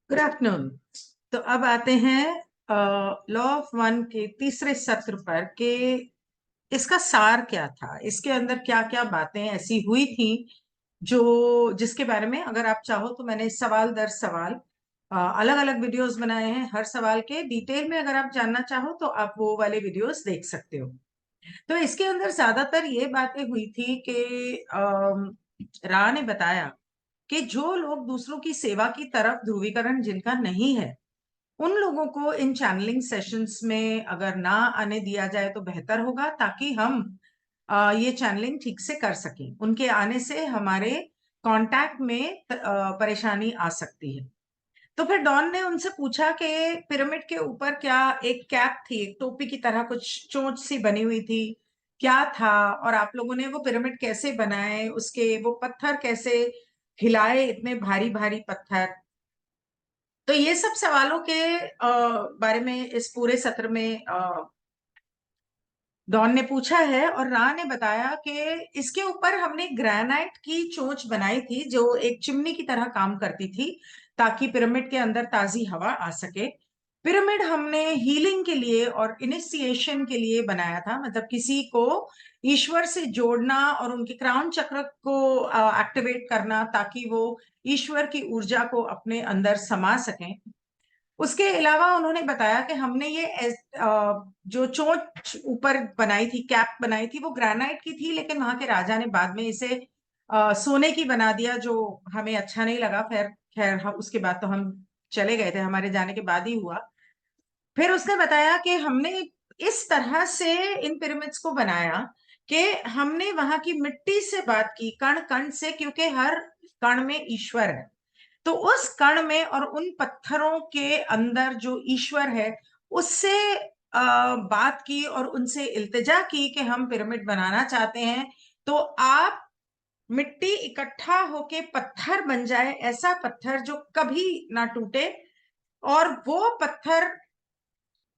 Good afternoon. तो अब आते हैं लॉ ऑफ वन के तीसरे सत्र पर कि इसका सार क्या था, इसके अंदर क्या क्या बातें ऐसी हुई थी जो जिसके बारे में अगर आप चाहो तो मैंने सवाल दर सवाल अलग अलग वीडियोस बनाए हैं। हर सवाल के डिटेल में अगर आप जानना चाहो तो आप वो वाले वीडियोस देख सकते हो। तो इसके अंदर ज्यादातर ये बातें हुई थी कि रा ने बताया कि जो लोग दूसरों की सेवा की तरफ ध्रुवीकरण जिनका नहीं है, उन लोगों को इन चैनलिंग सेशंस में अगर ना आने दिया जाए तो बेहतर होगा, ताकि हम ये चैनलिंग ठीक से कर सकें। उनके आने से हमारे कांटेक्ट में परेशानी आ सकती है। तो फिर डॉन ने उनसे पूछा कि पिरामिड के ऊपर क्या एक कैप थी, एक टोपी की तरह कुछ चोंच सी बनी हुई थी, क्या था, और आप लोगों ने वो पिरामिड कैसे बनाए, उसके वो पत्थर कैसे हिलाए, इतने भारी भारी पत्थर। तो ये सब सवालों के बारे में इस पूरे सत्र में डॉन ने पूछा है, और रा ने बताया कि इसके ऊपर हमने ग्रेनाइट की चोंच बनाई थी जो एक चिमनी की तरह काम करती थी, ताकि पिरामिड के अंदर ताजी हवा आ सके। पिरामिड हमने हीलिंग के लिए और इनिशिएशन के लिए बनाया था, मतलब किसी को ईश्वर से जोड़ना और उनके क्राउन चक्र को एक्टिवेट करना, ताकि वो ईश्वर की ऊर्जा को अपने अंदर समा सकें। उसके अलावा उन्होंने बताया कि हमने ये जो चोंच ऊपर बनाई थी, कैप बनाई थी, वो ग्रेनाइट की थी, लेकिन वहां के राजा ने बाद में इसे सोने की बना दिया, जो हमें अच्छा नहीं लगा। फिर खैर उसके बाद तो हम चले गए थे, हमारे जाने के बाद ही हुआ। फिर उसने बताया कि हमने इस तरह से इन पिरामिड्स को बनाया कि हमने वहां की मिट्टी से बात की, कण कण से, क्योंकि हर कण में ईश्वर है। तो उस कण में और उन पत्थरों के अंदर जो ईश्वर है, उससे बात की और उनसे इल्तिजा की कि हम पिरामिड बनाना चाहते हैं। तो आप मिट्टी इकट्ठा होके पत्थर बन जाए, ऐसा पत्थर जो कभी ना टूटे, और वो पत्थर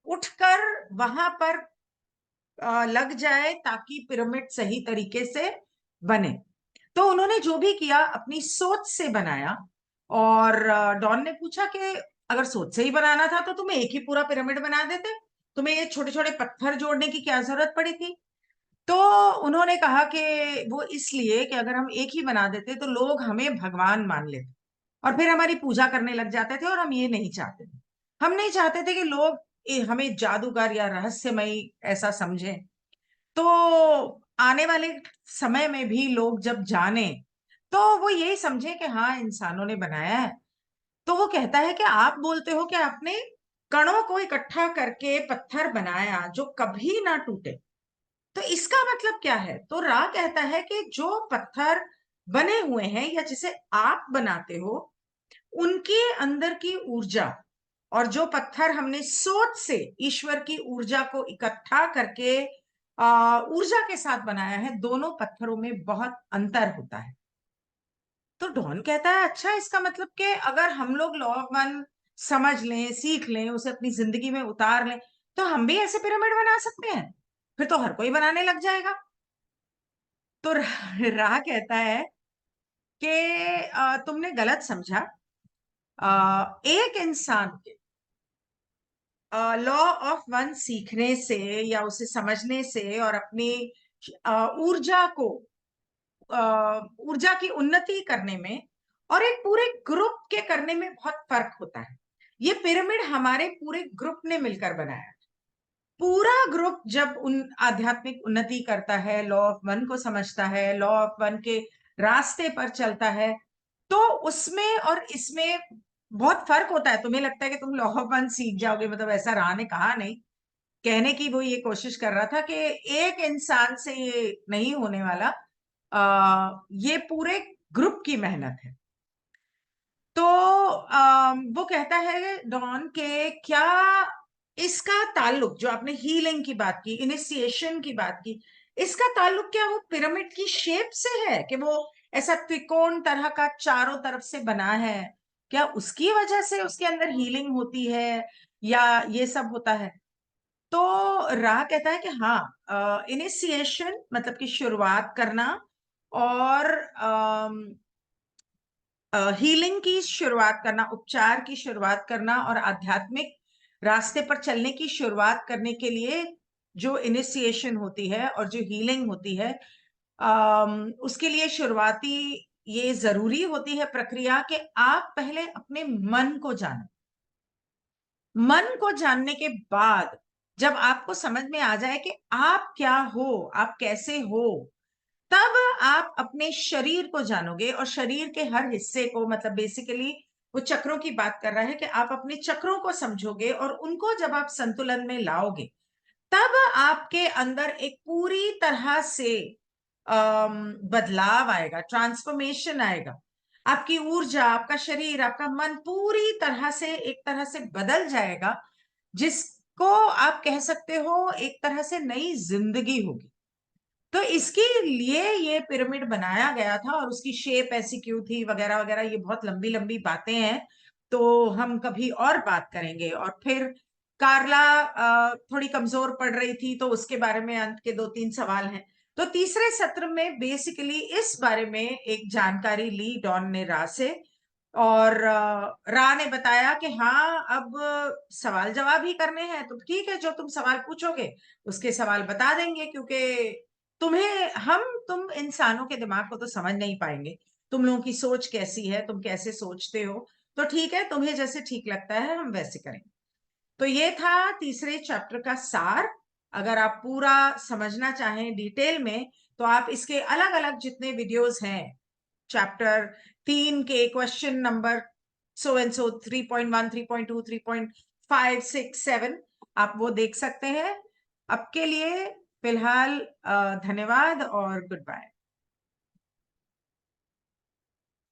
उठकर वहां पर लग जाए, ताकि पिरामिड सही तरीके से बने। तो उन्होंने जो भी किया अपनी सोच से बनाया। और डॉन ने पूछा कि अगर सोच से ही बनाना था तो तुम्हें एक ही पूरा पिरामिड बना देते, तुम्हें ये छोटे छोटे पत्थर जोड़ने की क्या जरूरत पड़ी थी। तो उन्होंने कहा कि वो इसलिए कि अगर हम एक ही बना देते तो लोग हमें भगवान मान लेते और फिर हमारी पूजा करने लग जाते थे, और हम ये नहीं चाहते थे। हम नहीं चाहते थे कि लोग हमें जादूगर या रहस्यमयी ऐसा समझें। तो आने वाले समय में भी लोग जब जाने तो वो यही समझे कि हाँ, इंसानों ने बनाया है। तो वो कहता है कि आप बोलते हो कि आपने कणों को इकट्ठा करके पत्थर बनाया जो कभी ना टूटे, तो इसका मतलब क्या है। तो रा कहता है कि जो पत्थर बने हुए हैं या जिसे आप बनाते हो, उनके अंदर की ऊर्जा, और जो पत्थर हमने सोच से ईश्वर की ऊर्जा को इकट्ठा करके ऊर्जा के साथ बनाया है, दोनों पत्थरों में बहुत अंतर होता है। तो डॉन कहता है, अच्छा, इसका मतलब कि अगर हम लोग लॉ ऑफ वन समझ लें, सीख लें, उसे अपनी जिंदगी में उतार लें, तो हम भी ऐसे पिरामिड बना सकते हैं, फिर तो हर कोई बनाने लग जाएगा। तो राह कहता है कि तुमने गलत समझा। एक इंसान के लॉ ऑफ वन सीखने से या उसे समझने से और अपनी ऊर्जा को ऊर्जा की उन्नति करने में और एक पूरे ग्रुप के करने में बहुत फर्क होता है। ये पिरामिड हमारे पूरे ग्रुप ने मिलकर बनाया। पूरा ग्रुप जब उन आध्यात्मिक उन्नति करता है, लॉ ऑफ वन को समझता है, लॉ ऑफ वन के रास्ते पर चलता है, तो उसमें और इसमें बहुत फर्क होता है। तुम्हें लगता है कि तुम लॉ ऑफ वन सीख जाओगे, मतलब ऐसा रहा ने कहा नहीं। कहने की वो ये कोशिश कर रहा था कि एक इंसान से ये नहीं होने वाला, ये पूरे ग्रुप की मेहनत है। तो वो कहता है डॉन के क्या इसका ताल्लुक, जो आपने हीलिंग की बात की, इनिशिएशन की बात की, इसका ताल्लुक क्या वो पिरामिड की शेप से है कि वो ऐसा त्रिकोण तरह का चारों तरफ से बना है, क्या उसकी वजह से उसके अंदर हीलिंग होती है, या ये सब होता है। तो राह कहता है कि हाँ, इनिशिएशन मतलब कि शुरुआत करना, और हीलिंग की शुरुआत करना, उपचार की शुरुआत करना और आध्यात्मिक रास्ते पर चलने की शुरुआत करने के लिए जो इनिशिएशन होती है और जो हीलिंग होती है, उसके लिए शुरुआती ये जरूरी होती है प्रक्रिया कि आप पहले अपने मन को जानो। मन को जानने के बाद जब आपको समझ में आ जाए कि आप क्या हो, आप कैसे हो, तब आप अपने शरीर को जानोगे और शरीर के हर हिस्से को, मतलब बेसिकली वो चक्रों की बात कर रहा है कि आप अपने चक्रों को समझोगे और उनको जब आप संतुलन में लाओगे, तब आपके अंदर एक पूरी तरह से बदलाव आएगा, ट्रांसफॉर्मेशन आएगा। आपकी ऊर्जा, आपका शरीर, आपका मन पूरी तरह से एक तरह से बदल जाएगा, जिसको आप कह सकते हो एक तरह से नई जिंदगी होगी। तो इसके लिए ये पिरामिड बनाया गया था और उसकी शेप ऐसी क्यों थी वगैरह वगैरह, ये बहुत लंबी लंबी बातें हैं, तो हम कभी और बात करेंगे। और फिर कार्ला थोड़ी कमजोर पड़ रही थी, तो उसके बारे में अंत के 2-3 सवाल हैं। तो तीसरे सत्र में बेसिकली इस बारे में एक जानकारी ली डॉन ने रा से, और रा ने बताया कि हाँ, अब सवाल जवाब ही करने हैं, तो ठीक है, जो तुम सवाल पूछोगे उसके सवाल बता देंगे, क्योंकि तुम इंसानों के दिमाग को तो समझ नहीं पाएंगे, तुम लोगों की सोच कैसी है, तुम कैसे सोचते हो, तो ठीक है, तुम्हें जैसे ठीक लगता है हम वैसे करेंगे। तो ये था तीसरे चैप्टर का सार। अगर आप पूरा समझना चाहें डिटेल में, तो आप इसके अलग अलग जितने वीडियोस हैं, चैप्टर 3 के question number so and so 3.1, 3.2, 3.5, 6, 7, आप वो देख सकते हैं। अब के लिए फिलहाल धन्यवाद और गुड बाय।